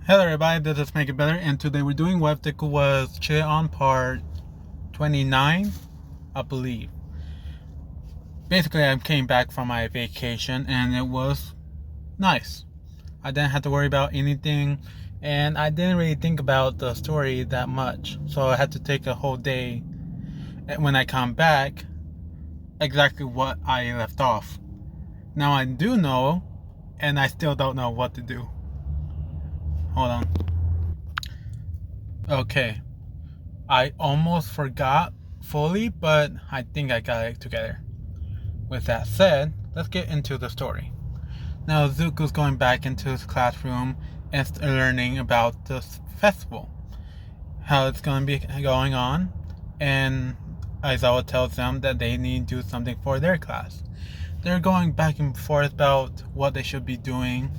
Hello everybody, this is Make It Better, and today we're doing what deku was chill on part 29, I believe. Basically, I came back from my vacation and it was nice. I didn't have to worry about anything, and I didn't really think about the story that much. So I had to take a whole day when I come back exactly what I left off. Now I do know, and I still don't know what to do. Hold on. Okay. I almost forgot fully, but I think I got it together. With that said, let's get into the story. Now Zuko's going back into his classroom and learning about this festival, how it's going to be going on, and Aizawa tells them that they need to do something for their class. They're going back and forth about what they should be doing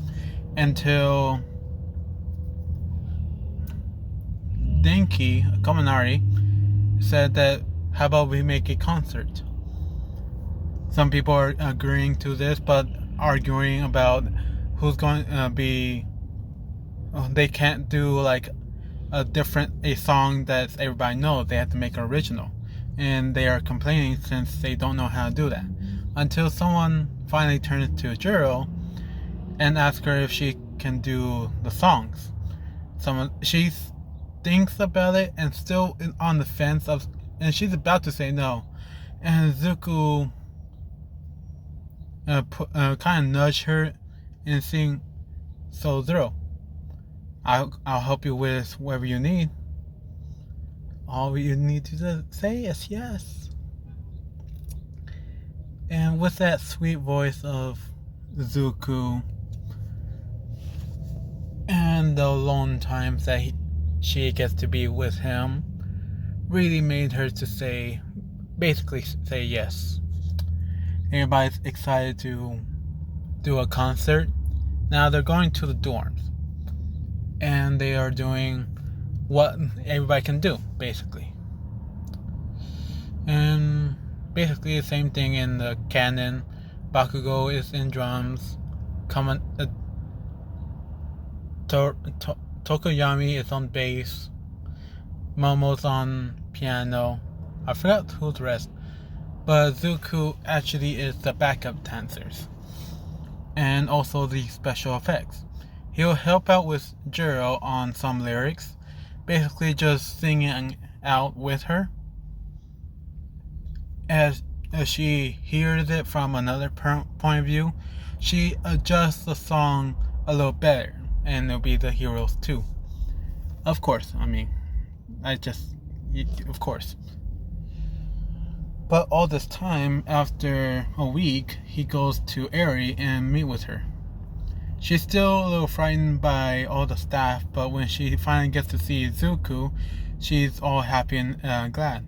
until Denki Kaminari said that how about we make a concert? Some people are agreeing to this, but arguing about who's going to be. They can't do like a song that everybody knows. They have to make an original, and they are complaining since they don't know how to do that. Until someone finally turns to Jiro and asks her if she can do the songs. She thinks about it and still on the fence of, and she's about to say no, and Zuko kind of nudged her and saying, "So Zero, I'll help you with whatever you need. All you need to say is yes." And with that sweet voice of Zuko and the alone times that she gets to be with him, really made her to basically say yes. Everybody's excited to do a concert. Now they're going to the dorms, and they are doing what everybody can do, basically. And basically the same thing in the canon. Bakugo is in drums. Tokoyami is on bass. Momo's on piano. I forgot who's the rest. But Zuko actually is the backup dancers. And also the special effects. He'll help out with Jiro on some lyrics. Basically just singing out with her. As she hears it from another point of view, she adjusts the song a little better. And it'll be the heroes too. Of course, of course. But all this time, after a week, he goes to Eri and meet with her. She's still a little frightened by all the staff, but when she finally gets to see Zuko, she's all happy and glad.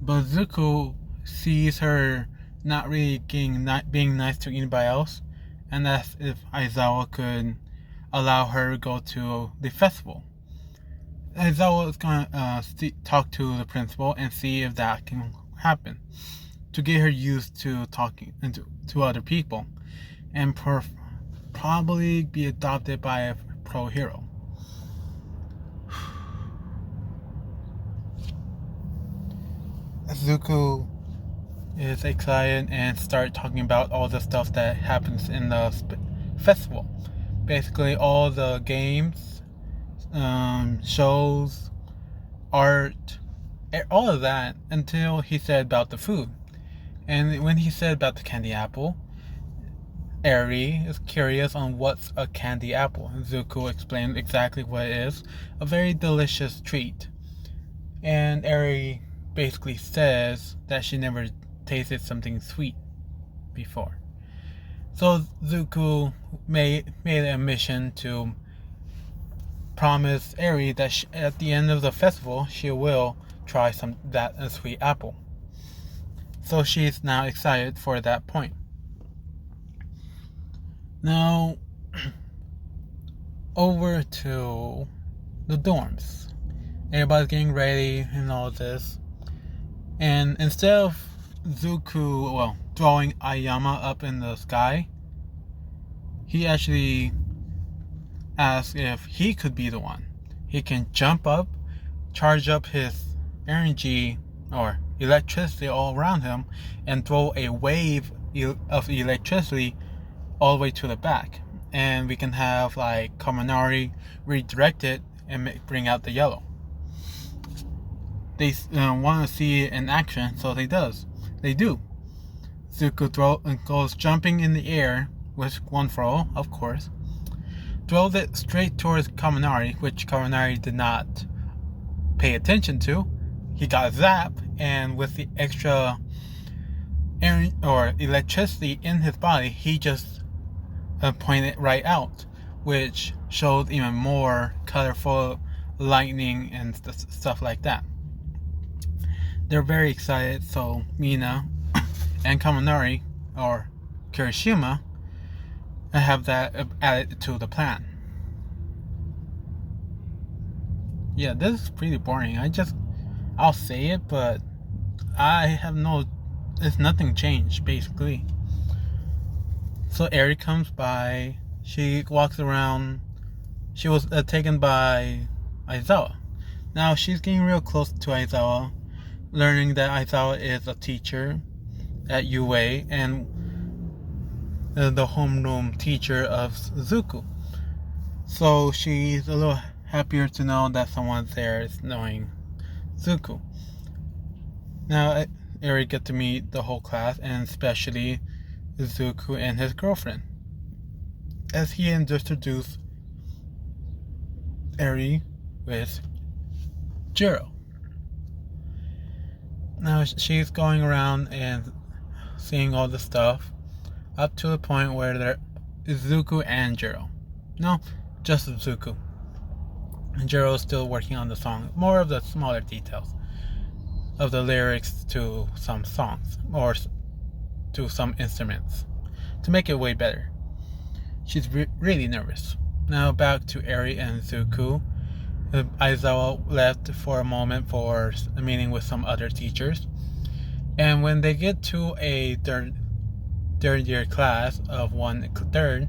But Zuko sees her not really being nice to anybody else, and asks if Aizawa could allow her to go to the festival. Aizawa is going to talk to the principal and see if that can happen, to get her used to talking to other people, and probably be adopted by a pro hero. Zuko is excited and start talking about all the stuff that happens in the festival. Basically all the games, shows, art, all of that, until he said about the food. And when he said about the candy apple, Eri is curious on what's a candy apple. Zuko explained exactly what it is, a very delicious treat. And Eri basically says that she never tasted something sweet before. So Zuko made a mission to promise Eri that at the end of the festival she will try a sweet apple. So she's now excited for that point. Now over to the dorms. Everybody's getting ready and all this. And instead of Zuko, throwing Ayama up in the sky, he actually asks if he could be the one. He can jump up, charge up his energy or electricity all around him, and throw a wave of electricity all the way to the back. And we can have like Kaminari redirect it and bring out the yellow. They want to see it in action, so they do. Zuko goes jumping in the air with one throw, of course. Throws it straight towards Kaminari, which Kaminari did not pay attention to. He got zapped, and with the extra air or electricity in his body, he just pointed right out, which showed even more colorful lightning and stuff like that. They're very excited, so Mina and Kaminari, or Kirishima, have that added to the plan. Yeah, this is pretty boring. I'll say it, but it's nothing changed, basically. So Eri comes by, she walks around, she was taken by Aizawa. Now she's getting real close to Aizawa, learning that Aizawa is a teacher at UA and the homeroom teacher of Zuko. So she's a little happier to know that someone there is knowing Zuko. Now Eri get to meet the whole class, and especially Zuko and his girlfriend, as he introduced Eri with Jiro. Now she's going around and seeing all the stuff up to the point where there is Zuko and Jiro. No, just Zuko. And Jiro is still working on the song, more of the smaller details of the lyrics to some songs or to some instruments to make it way better. She's really nervous. Now back to Eri and Zuko. Aizawa left for a moment for a meeting with some other teachers, and when they get to a third year class of 3A.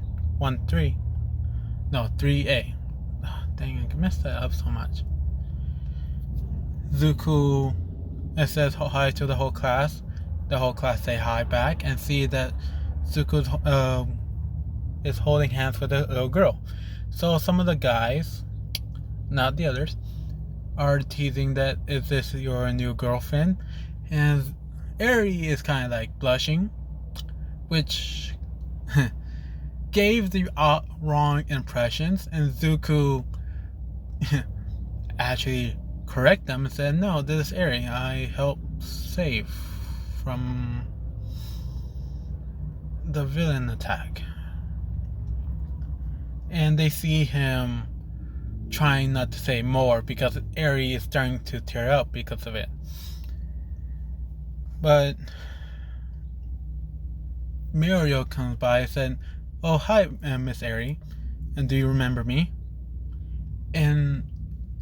Oh, dang, I messed that up so much. Zuko says hi to the whole class. The whole class say hi back and see that Zuko is holding hands with a little girl. So some of the guys, not the others, are teasing that, is this your new girlfriend? And Eri is kind of like blushing, which gave the wrong impressions, and Zuko actually correct them and said, no, this is Eri. I helped save from the villain attack. And they see him trying not to say more because Eri is starting to tear up because of it. But Muriel comes by and said, oh, hi, Miss Eri, and do you remember me? And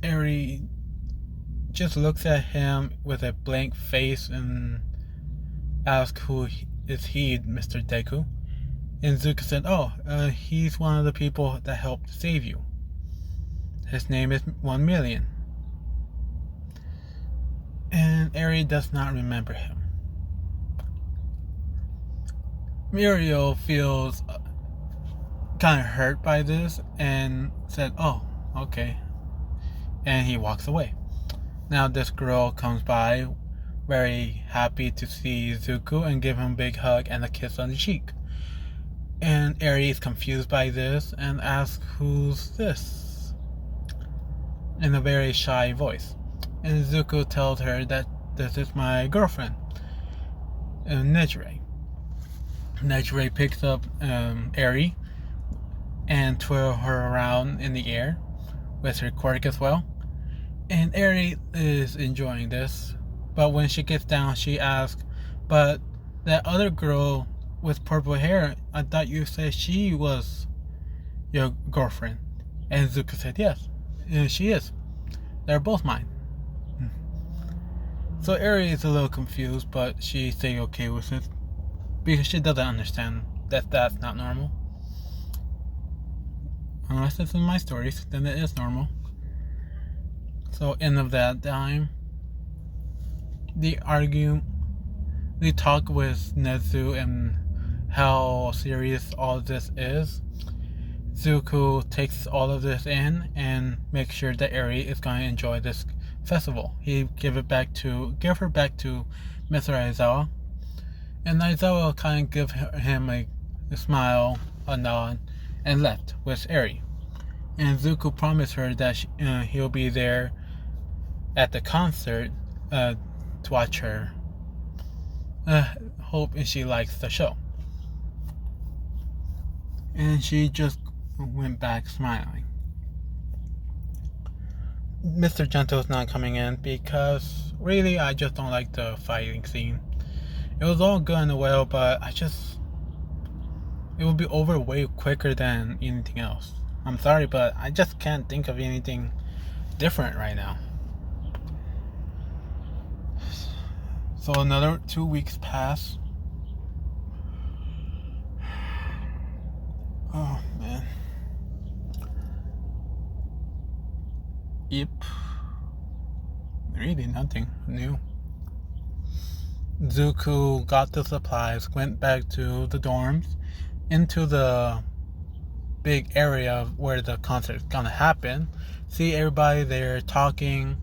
Eri just looks at him with a blank face and asks, who is he, Mr. Deku? And Zuko said, oh, he's one of the people that helped save you. His name is 1 Million. And Eri does not remember him. Muriel feels kind of hurt by this and said, oh, okay. And he walks away. Now this girl comes by, very happy to see Zuko and give him a big hug and a kiss on the cheek. And Eri is confused by this and asks, who's this? In a very shy voice. And Zuko tells her that this is my girlfriend, Nejire. Nejire picks up Eri and twirls her around in the air with her quirk as well. And Eri is enjoying this, but when she gets down, she asks, but that other girl with purple hair, I thought you said she was your girlfriend. And Zuko said, yes, she is. They're both mine. So Eri is a little confused, but she stays okay with it because she doesn't understand that that's not normal. Unless it's in my stories, then it is normal. So end of that time, they talk with Nezu and how serious all this is. Zuko takes all of this in and makes sure that Eri is going to enjoy this festival. He give her back to Mr. Aizawa, and Aizawa kind of give him a smile, a nod, and left with Eri. And Zuko promised her that he'll be there at the concert to watch her. Hope she likes the show. And she just went back smiling. Mr. Gentle's not coming in because really I just don't like the fighting scene. It was all good and well, but it would be over way quicker than anything else. I'm sorry, but I just can't think of anything different right now. So another 2 weeks pass. Oh man. Yep. Really nothing new. Zuko got the supplies, went back to the dorms, into the big area where the concert is gonna happen, see everybody there talking,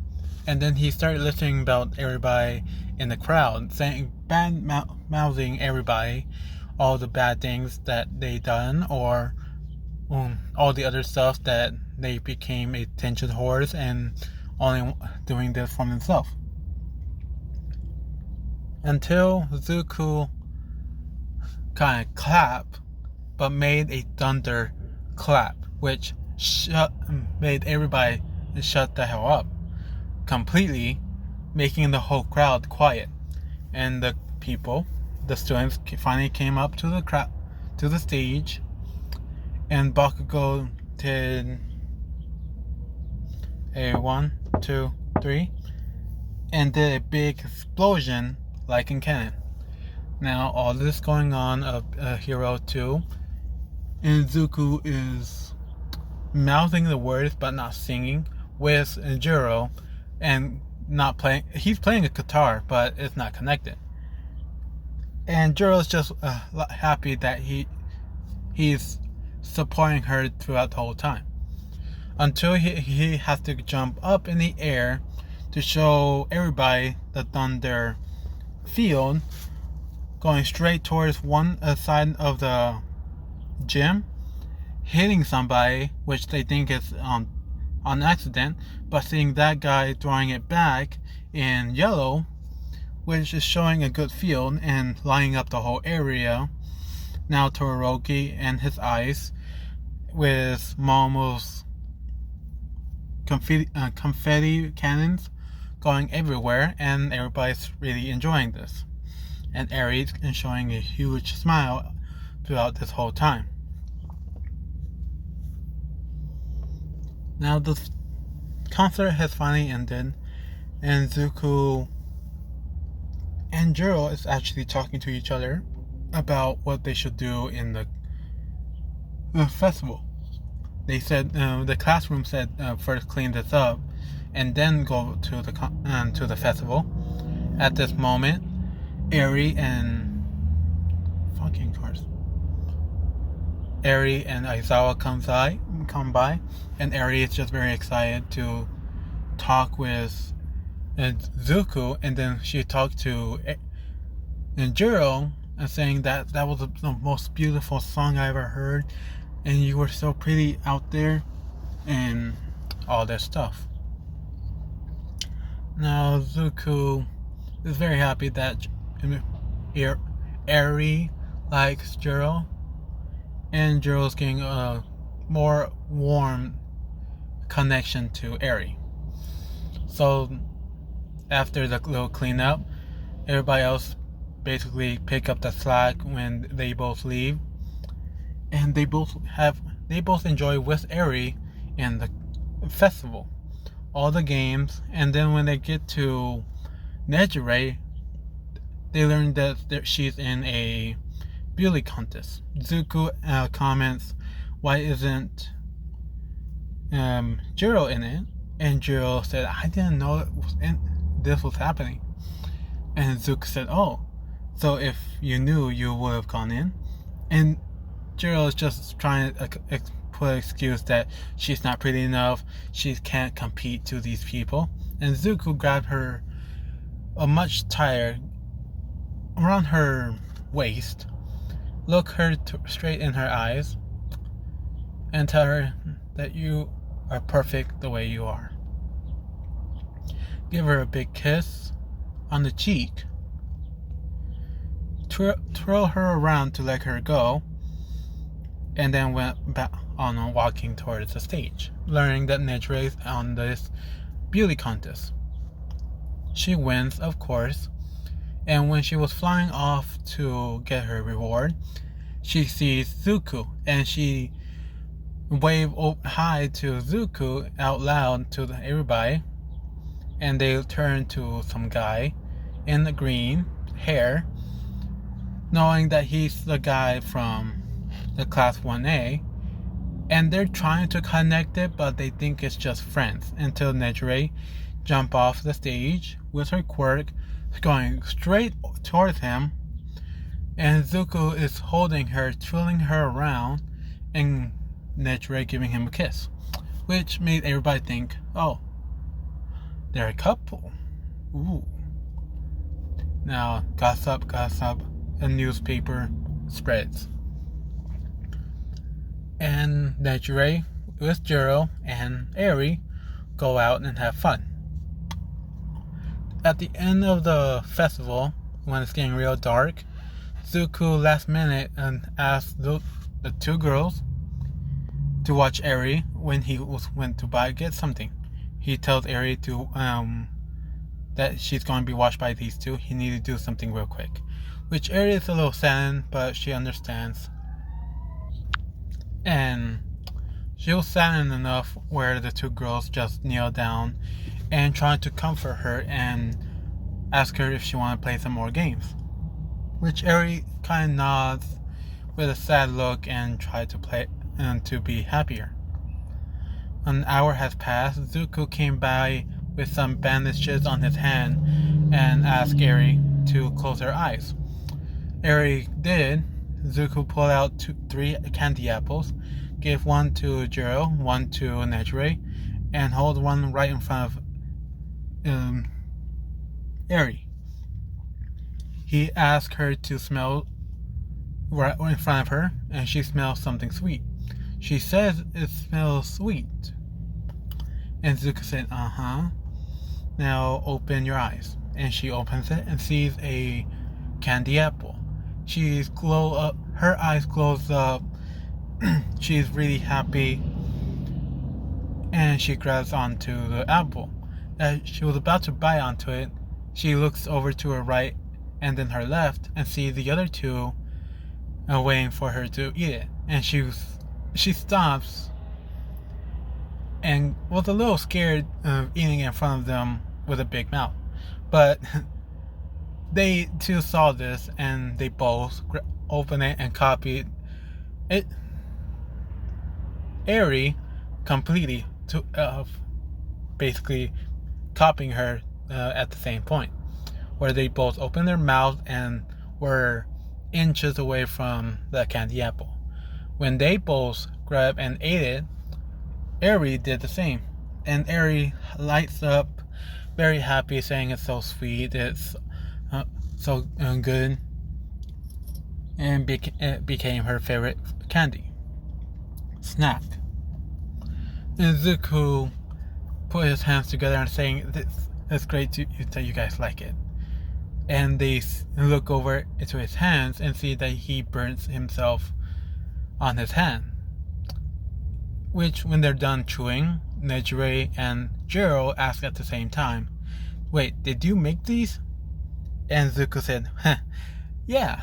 and then he started listening about everybody in the crowd, saying mouthing everybody all the bad things that they done, or all the other stuff that they became attention whores and only doing this for themselves. Until Zuko kind of clapped, but made a thunder clap, which made everybody shut the hell up completely, making the whole crowd quiet. And the students finally came up to the stage, and Bakugo did a 1, 2, 3, and did a big explosion like in canon. Now all this going on of Hero 2, and Zuko is mouthing the words but not singing with Jiro, and not playing. He's playing a guitar, but it's not connected. And Jiro's just happy that he's supporting her throughout the whole time, until he has to jump up in the air to show everybody the thunder field, going straight towards one side of the gym, hitting somebody, which they think is on accident, but seeing that guy throwing it back in yellow, which is showing a good field and lining up the whole area. Now Todoroki and his eyes with Momo's confetti cannons going everywhere, and everybody's really enjoying this. And Aries is showing a huge smile throughout this whole time. Now the concert has finally ended, and Zuko and Jiro is actually talking to each other about what they should do in the festival. They said the classroom said first clean this up and then go to the festival. At this moment, Eri and Aizawa come by, and Eri is just very excited to talk with Zuko, and then she talked to Jiro and saying that was the most beautiful song I ever heard, and you were so pretty out there, and all that stuff. Now Zuko is very happy that Eri likes Jiro, and Jiro's getting a more warm connection to Eri. So after the little cleanup, everybody else basically pick up the slack when they both leave, and they both enjoy with Eri in the festival, all the games. And then when they get to Nejire, they learn that she's in a beauty contest. Zuko comments, why isn't Jiro in it, and Jiro said, "I didn't know this was happening." And Zuko said, "Oh, so if you knew, you would have gone in." And Jiro is just trying to put an excuse that she's not pretty enough, she can't compete to these people. And Zuko grabbed her a much tighter around her waist, look her straight in her eyes, and tell her that you are perfect the way you are. Give her a big kiss on the cheek, twirl her around to let her go, and then went back on walking towards the stage, learning that Nejire is on this beauty contest. She wins, of course, and when she was flying off to get her reward, she sees Zuko, and she waved hi to Zuko out loud to everybody, and they turn to some guy in the green hair, knowing that he's the guy from the class 1A, and they're trying to connect it, but they think it's just friends, until Nejire jump off the stage with her quirk, going straight towards him, and Zuko is holding her, twirling her around, and Nejire giving him a kiss, which made everybody think, oh, they're a couple. Ooh. Now, gossip, a newspaper spreads. And Nejire with Jiro and Eri go out and have fun. At the end of the festival, when it's getting real dark, Zuko last minute asked the two girls to watch Eri when he went to get something. He tells Eri to that she's going to be watched by these two. He needed to do something real quick, which Eri is a little saddened, but she understands. And she was saddened enough where the two girls just kneel down and try to comfort her and ask her if she want to play some more games, which Eri kind of nods with a sad look and try to play and to be happier. An hour has passed. Zuko came by with some bandages on his hand and asked Eri to close her eyes. Eri did. Zuko pulled out 3 candy apples, gave one to Jiro, one to Nejire, and held one right in front of Eri. He asked her to smell right in front of her, and she smells something sweet. She says it smells sweet. And Zuko said, uh-huh. Now open your eyes. And she opens it and sees a candy apple. Her eyes glows up. She's really happy. And she grabs onto the apple. As she was about to bite onto it, she looks over to her right and then her left and sees the other two waiting for her to eat it. And she stops and was a little scared of eating in front of them with a big mouth. But they too saw this, and they both opened it and copied it. Eri completely basically copying her at the same point, where they both opened their mouth and were inches away from the candy apple. When they both grabbed and ate it, Eri did the same, and Eri lights up, very happy, saying it's so sweet, it's so good, and it became her favorite candy snack. And Zuko put his hands together and saying, "It's great that you guys like it." And they look over into his hands and see that he burns himself on his hand. Which, when they're done chewing, Nejire and Jiro ask at the same time, "Wait, did you make these?" And Zuko said, "Yeah.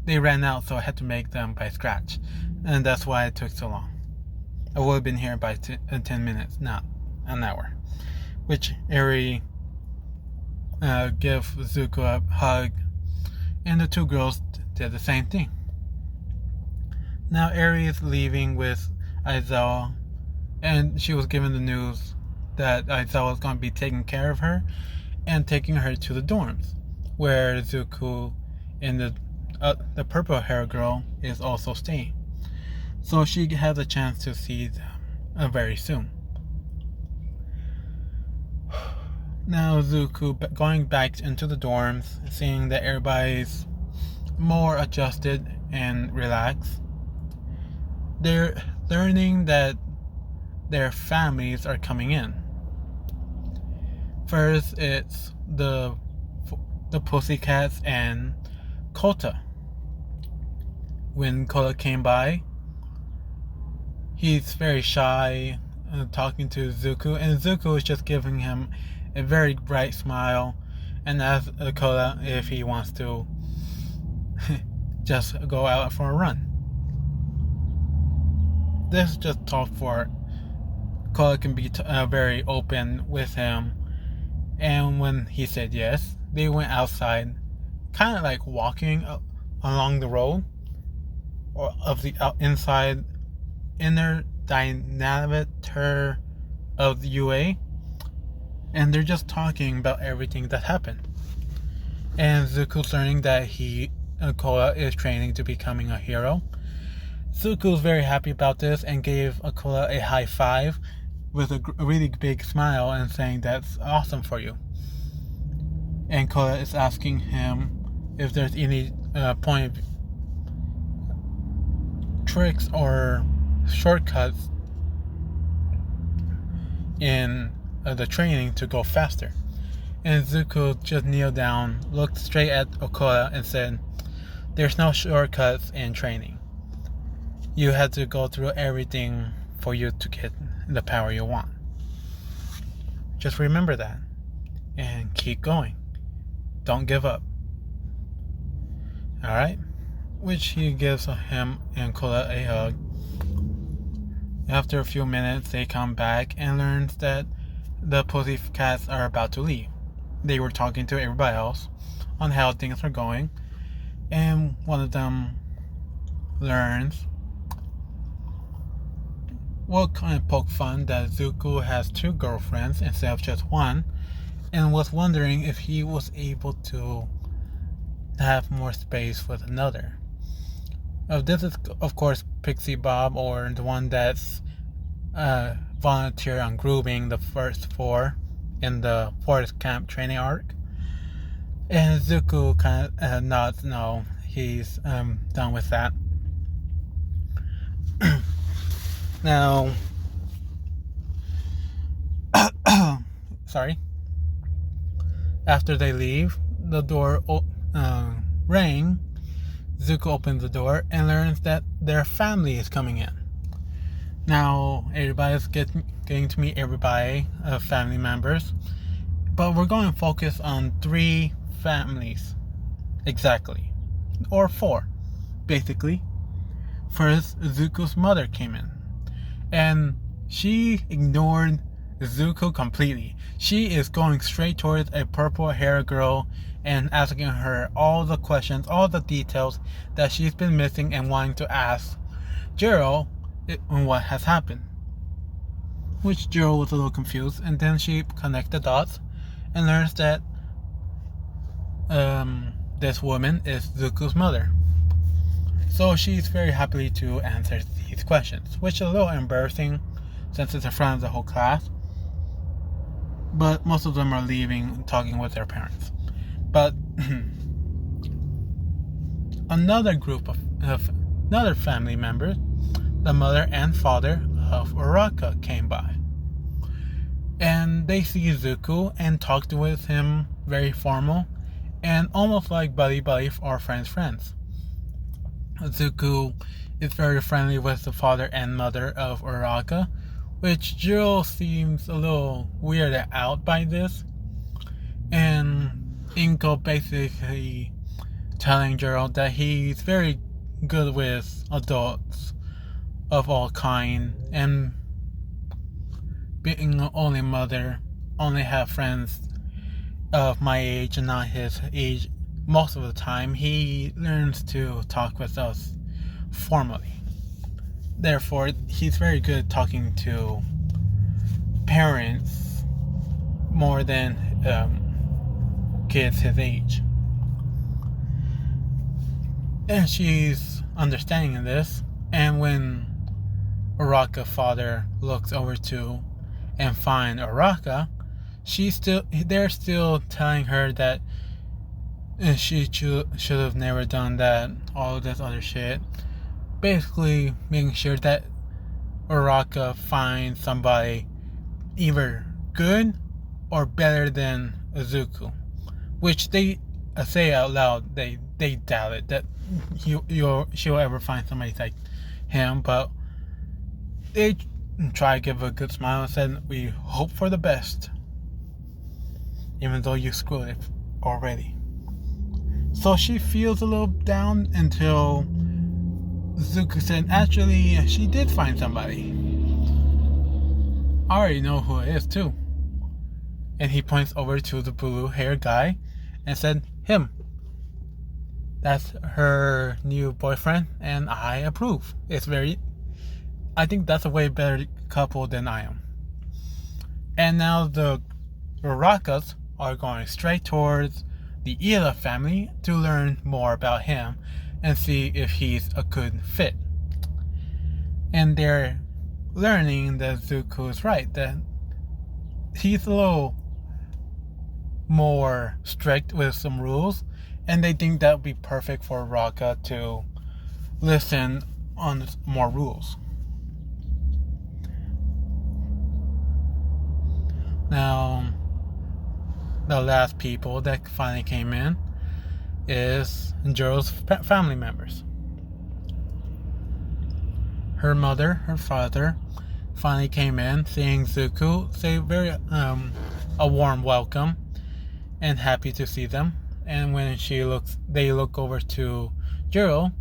They ran out, so I had to make them by scratch. And that's why it took so long. I would have been here by 10 minutes, not an hour." Which Eri gave Zuko a hug, and the two girls did the same thing. Now Eri is leaving with Aizawa And she was given the news that Aizawa was going to be taking care of her and taking her to the dorms, where Zuko and the purple hair girl is also staying. So she has a chance to see them very soon. Now Zuko going back into the dorms, seeing that everybody's more adjusted and relaxed. They're learning that their families are coming in. First, it's the Pussycats and Kota. When Kota came by, he's very shy, talking to Zuko, and Zuko is just giving him a very bright smile and asks Kota if he wants to just go out for a run. This is just talk for Kota can be very open with him, and when he said yes, they went outside, kind of like walking along the road or of the inside inner diameter of the UA, and they're just talking about everything that happened. And Zuko's learning that Kota is training to becoming a hero. Zuko's very happy about this and gave Kota a high five with a really big smile and saying that's awesome for you. And Kota is asking him if there's any point of tricks or shortcuts in the training to go faster. And Zuko just kneeled down, looked straight at Kota and said, "There's no shortcuts in training. You have to go through everything for you to get the power you want. Just remember that and keep going. Don't give up." Alright? Which he gives him and Kota a hug. After a few minutes, they come back and learn that the Pussycats are about to leave. They were talking to everybody else on how things are going, and one of them learns what kind of poke fun that Zuko has 2 girlfriends instead of just 1, and was wondering if he was able to have more space with another. This is, of course, Pixie Bob, or the one that's volunteer on grooming the first 4 in the forest camp training arc. And Zuko kind of nods no, he's done with that. Now, sorry. After they leave, the door rang. Zuko opens the door and learns that their family is coming in. Now, everybody's getting to meet everybody, family members. But we're going to focus on 3 families. Exactly. Or 4, basically. First, Zuko's mother came in. And she ignored Zuko completely. She is going straight towards a purple hair girl and asking her all the questions, all the details that she's been missing and wanting to ask Jiro on what has happened. Which Jiro was a little confused, and then she connects the dots and learns that this woman is Zuko's mother. So she's very happy to answer these questions, which is a little embarrassing since it's in front of the whole class. But most of them are leaving, talking with their parents. But another group of another family members, the mother and father of Uraraka, came by. And they see Zuko and talked with him very formal and almost like buddy or friends. Zuko is very friendly with the father and mother of Uraraka, which Jiro seems a little weirded out by this. And Inko basically telling Jiro that he's very good with adults of all kind, and being the only mother, only have friends of my age and not his age. Most of the time, he learns to talk with us formally. therefore, he's very good talking to parents more than kids his age. And she's understanding this, and when Uraka's father looks over to and finds Uraka, they're still telling her that she should have never done that, all of this other shit. Basically making sure that Uraka finds somebody either good or better than Izuku, which they say out loud they doubt it that she'll ever find somebody like him, but they try to give a good smile and said, "We hope for the best, even though you screwed it already." So she feels a little down until Izuku said, "Actually, she did find somebody. I already know who it is too." And he points over to the blue-haired guy and said, "Him. That's her new boyfriend, and I approve. I think that's a way better couple than I am." And now the Urakas are going straight towards the Ila family to learn more about him and see if he's a good fit. And they're learning that Zuko is right, that he's a little more strict with some rules, and they think that would be perfect for Raka to listen on more rules. Now, the last people that finally came in is Jiro's family members. Her mother, her father, finally came in, seeing Zuko, say a warm welcome and happy to see them. And when they look over to Jiro,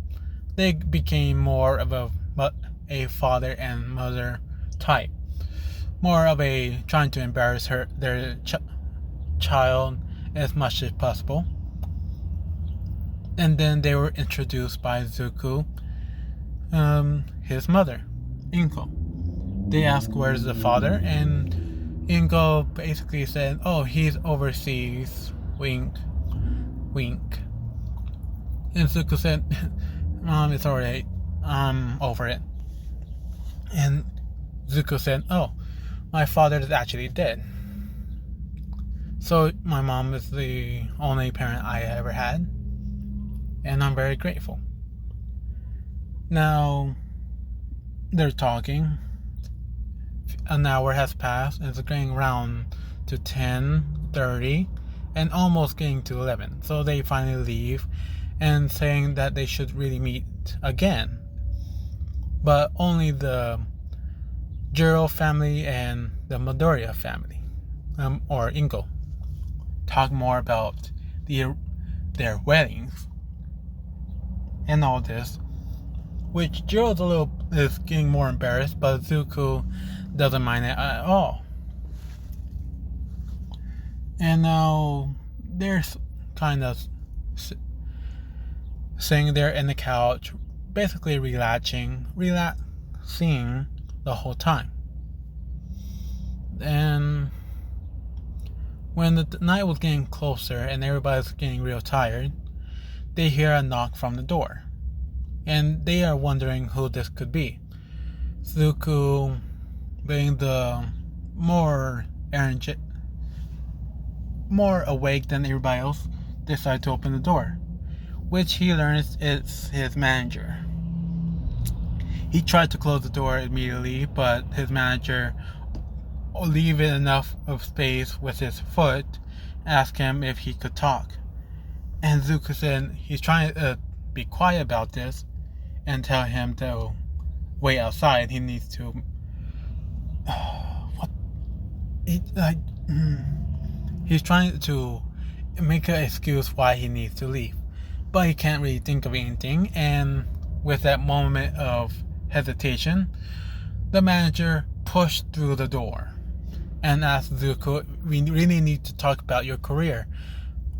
they became more of a father and mother type, more of a trying to embarrass their child as much as possible. And then they were introduced by Zuko, his mother, Inko. They asked where's the father, and Inko basically said, "Oh, he's overseas, wink, wink." And Zuko said, "Mom, it's alright, I'm over it." And Zuko said, "Oh, my father is actually dead. So my mom is the only parent I ever had, and I'm very grateful." Now, they're talking. An hour has passed, and it's getting around to 10:30, and almost getting to 11. So they finally leave, and saying that they should really meet again. But only the Jiro family and the Midoriya family, or Ingo, talk more about their weddings and all this, which Jiro's is getting more embarrassed, but Zuko doesn't mind it at all. And now they're kind of sitting there in the couch, basically relaxing the whole time. And when the night was getting closer and everybody's getting real tired, they hear a knock from the door. And they are wondering who this could be. Zuko, being the more awake than everybody else, decided to open the door, which he learns is his manager. He tried to close the door immediately, but his manager leave it enough of space with his foot, asked him if he could talk. And Zuko said he's trying to be quiet about this and tell him to wait outside. He needs to he's trying to make an excuse why he needs to leave, but he can't really think of anything. And with that moment of hesitation, the manager pushed through the door and asked Zuko, "We really need to talk about your career,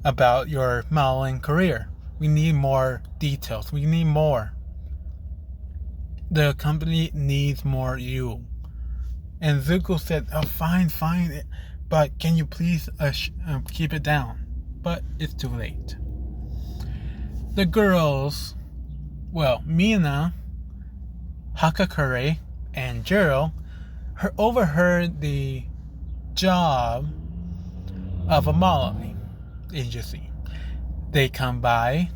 about your modeling career. We need more details. We need more." The company needs more you. And Zuko said, oh, fine, but can you please keep it down? But it's too late. The girls, well, Mina, Hakakure, and Jiro overheard the job of a modeling agency. They come by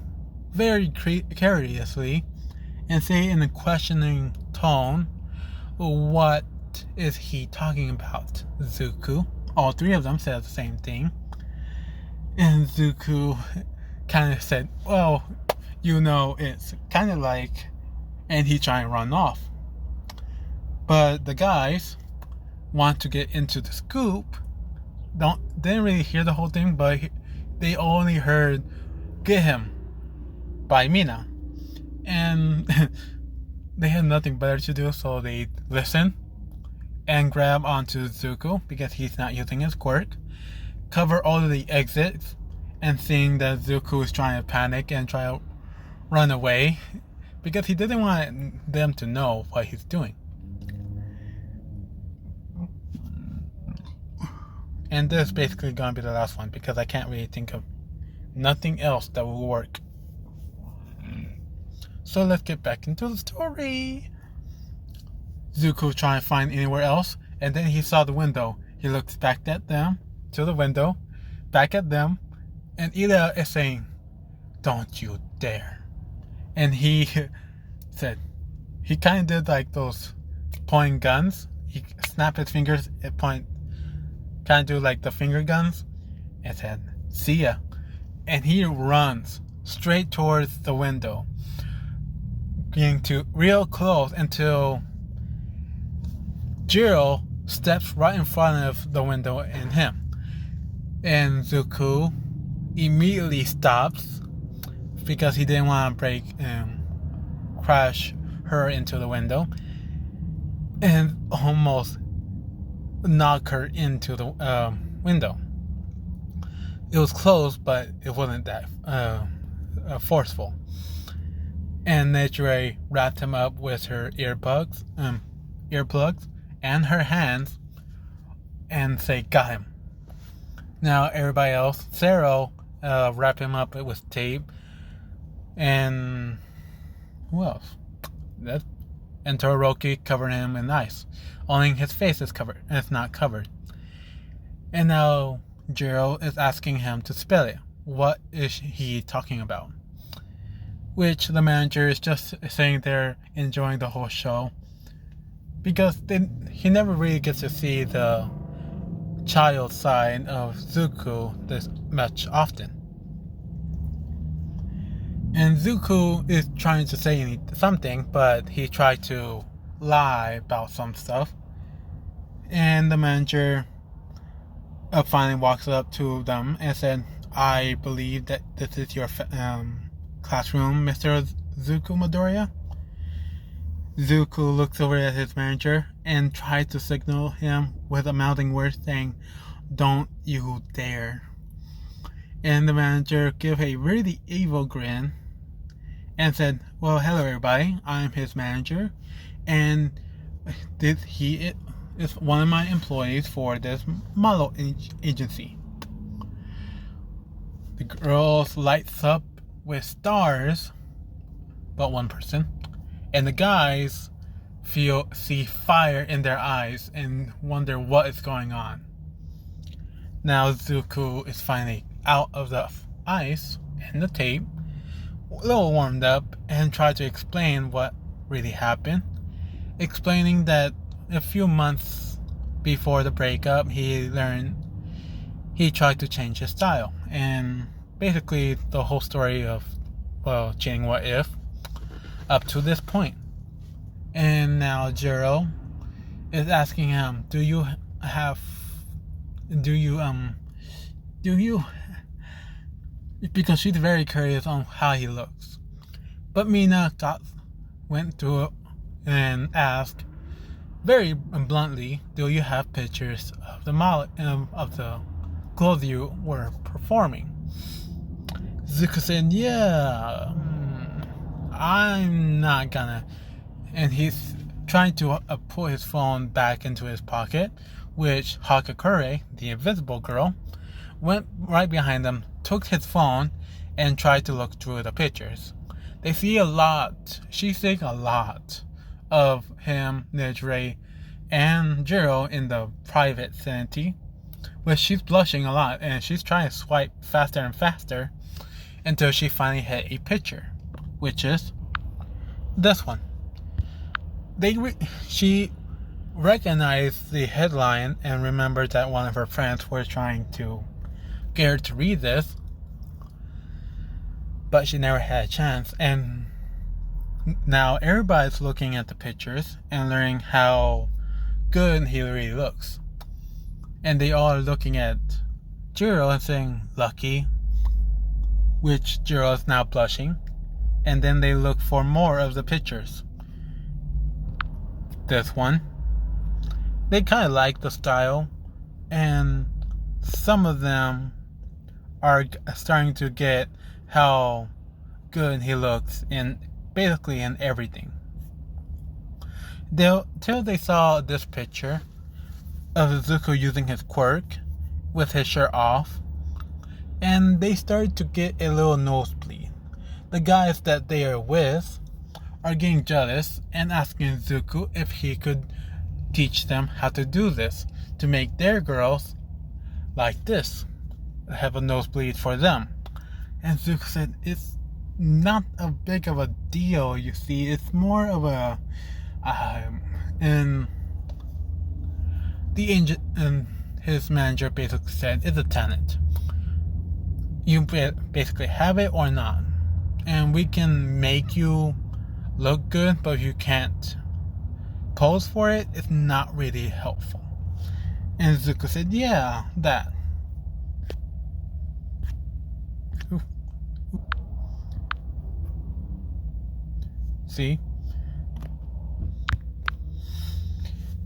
very curiously and say in a questioning tone, what is he talking about, Zuko? All three of them said the same thing. And Zuko kind of said, well, it's kind of like, and he tried to run off. But the guys want to get into the scoop. Didn't really hear the whole thing, but they only heard "Get Him" by Mina, and they had nothing better to do, so they listen and grab onto Zuko because he's not using his quirk, cover all of the exits, and seeing that Zuko is trying to panic and try to run away because he didn't want them to know what he's doing. And this is basically going to be the last one because I can't really think of nothing else that will work. So let's get back into the story. Zuko trying to find anywhere else, and then he saw the window. He looks back at them, to the window, back at them, and Ida is saying, "Don't you dare." And he said, he kind of did like those pointing guns. He snapped his fingers and point, kind of do like the finger guns, and said, "See ya." And he runs straight towards the window, getting to real close until Jiro steps right in front of the window and him. And Zuko immediately stops because he didn't want to break and crash her into the window and almost knock her into the window. It was close, but it wasn't that forceful. And Nature wrapped him up with her earplugs and her hands and say, "Got him." Now everybody else, Zero wrapped him up with tape, and who else? And Todoroki covered him in ice. Only his face is covered, and it's not covered. And now Jiro is asking him to spell it. What is he talking about? Which the manager is just sitting there enjoying the whole show because he never really gets to see the child side of Zuko this much often. And Zuko is trying to say something, but he tried to lie about some stuff. And the manager finally walks up to them and said, "I believe that this is your classroom, Mr. Zuko Midoriya." Zuko looks over at his manager and tries to signal him with a mouthing word saying, "Don't you dare." And the manager gave a really evil grin and said, "Well, hello everybody, I'm his manager, and he is one of my employees for this model agency." The girls lights up with stars, but one person, and the guys see fire in their eyes and wonder what is going on. Now Zuko is finally out of the ice and the tape, a little warmed up, and tried to explain what really happened, explaining that a few months before the breakup he tried to change his style, and basically the whole story of changing What If up to this point. And now Jiro is asking him, do you because she's very curious on how he looks. But Mina went to and asked very bluntly, "Do you have pictures of the model of the clothes you were performing?" Zuko said, "Yeah, I'm not gonna and he's trying to put his phone back into his pocket, which Hakakure, the invisible girl, went right behind him, took his phone, and tried to look through the pictures. They see a lot, she's seeing a lot of him, Nejire, and Jiro in the private vicinity, which she's blushing a lot, and she's trying to swipe faster and faster until she finally hit a picture, which is this one. She recognized the headline and remembered that one of her friends was trying to get her to read this, but she never had a chance. And now everybody's looking at the pictures and learning how good he really looks. And they all are looking at Jiro and saying, lucky, which Jiro is now blushing. And then they look for more of the pictures. This one. They kind of like the style, and some of them are starting to get how good he looks in basically in everything. Till they saw this picture of Zuko using his quirk with his shirt off, and they started to get a little nosebleed. The guys that they are with are getting jealous and asking Zuko if he could teach them how to do this to make their girls like this, have a nosebleed for them. And Zuko said it's not a big of a deal, you see. It's more of a and the angel and his manager basically said it's a talent. You basically have it or not, and we can make you look good, but if you can't pose for it, it's not really helpful. And Zuko said, yeah, that. Ooh. See?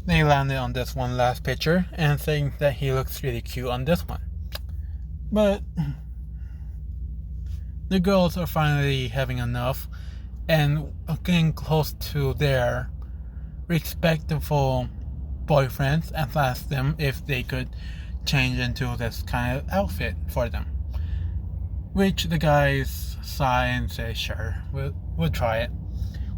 They landed on this one last picture and saying that he looks really cute on this one. But the girls are finally having enough and getting close to their respectable boyfriends and asked them if they could change into this kind of outfit for them. Which the guys sigh and say, sure, we'll try it.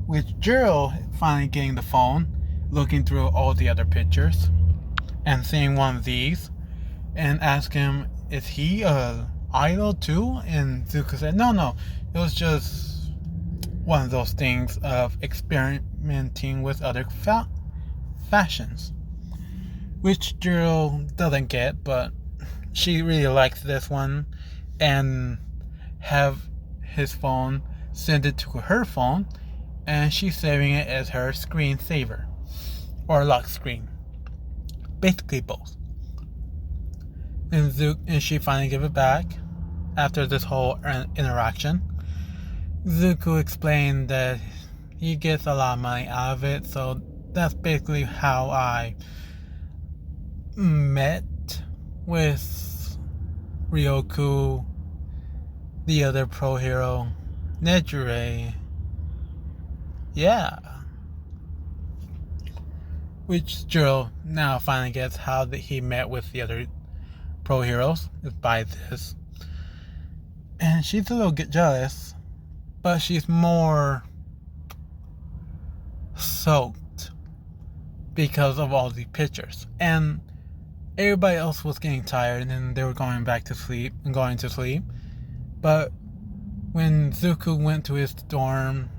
With Jiro finally getting the phone, looking through all the other pictures, and seeing one of these, and ask him, is he a idol too? And Zuko said, no, it was just one of those things of experimenting with other fashions, which Jiro doesn't get, but she really likes this one, and have his phone send it to her phone, and she's saving it as her screensaver or lock screen, basically both. And she finally gave it back after this whole interaction. Zuko explained that he gets a lot of money out of it, so that's basically how I met with Ryoku, the other pro hero, Nejire. Yeah. Which Jiro now finally gets how that he met with the other pro heroes is by this. And she's a little jealous, but she's more soaked because of all the pictures. And everybody else was getting tired and they were going to sleep. But when Zuko went to his dorm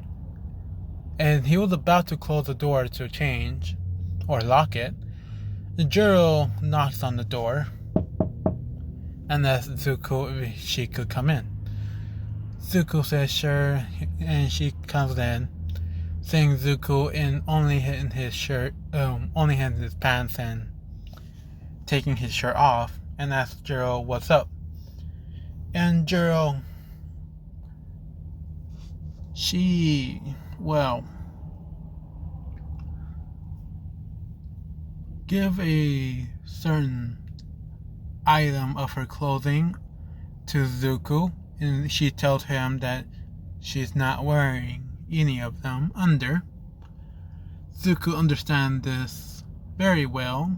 and he was about to close the door to change or lock it, Jiro knocks on the door and asks Zuko if she could come in. Zuko says sure, and she comes in, saying Zuko in only hitting his shirt, only hitting his pants and taking his shirt off, and asks Jiro what's up. And Jiro, give a certain item of her clothing to Zuko, and she tells him that she's not wearing any of them under, which Zuko basically says, okay, fine. And Zuko says, sure. And she comes in, saying Zuko in only hitting his shirt, only hitting his pants and taking his shirt off, and asks Jiro what's up. And Jiro, give a certain item of her clothing to Zuko, and she tells him that she's not wearing any of them under, Zuko understand this very well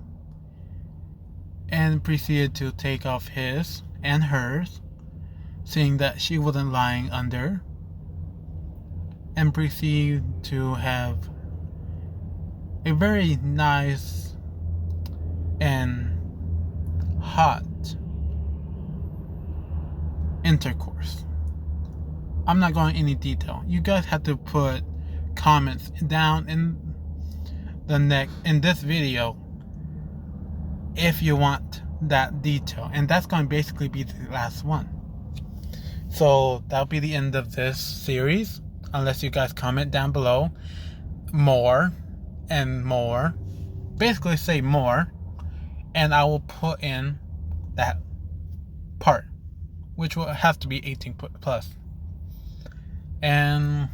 and proceeded to take off his and hers, seeing that she wasn't lying under, and proceed to have a very nice and hot intercourse. I'm not going into any detail. You guys have to put comments down in this video if you want that detail, and that's going to basically be the last one. So that'll be the end of this series, unless you guys comment down below more and more. Basically say more, and I will put in that part, which will have to be 18 plus. And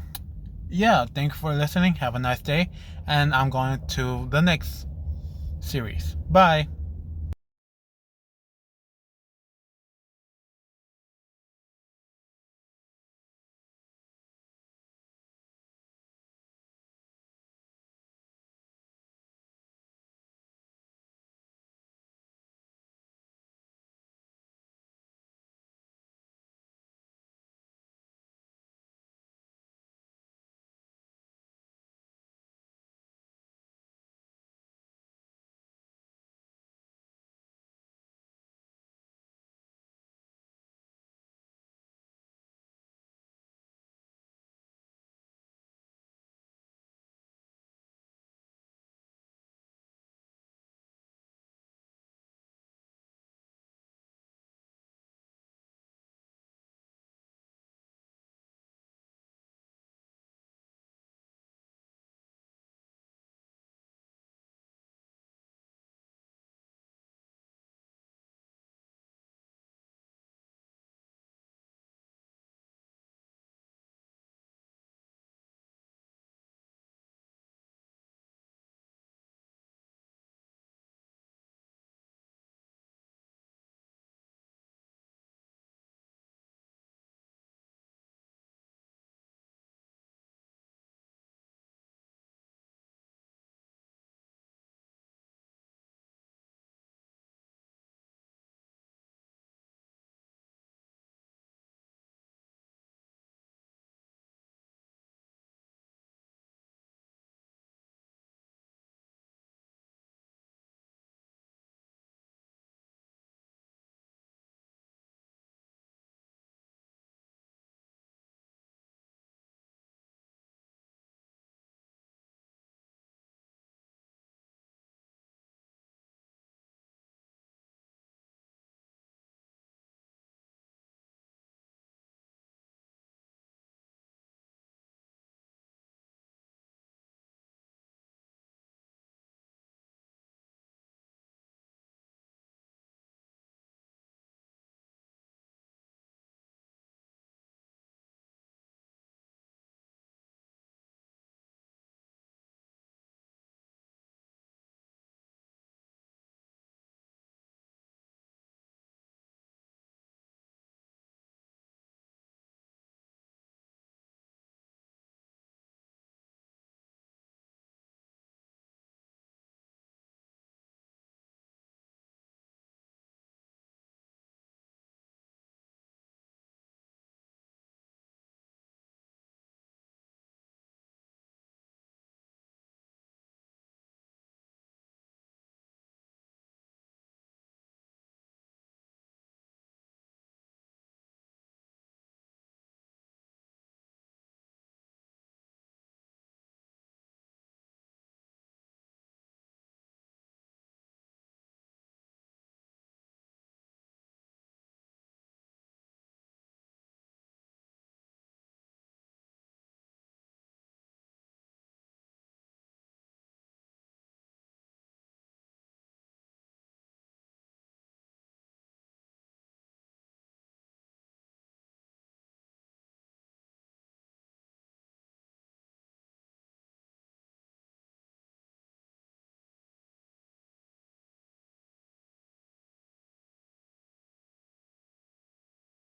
yeah, thanks for listening. Have a nice day, and I'm going to the next series. Bye.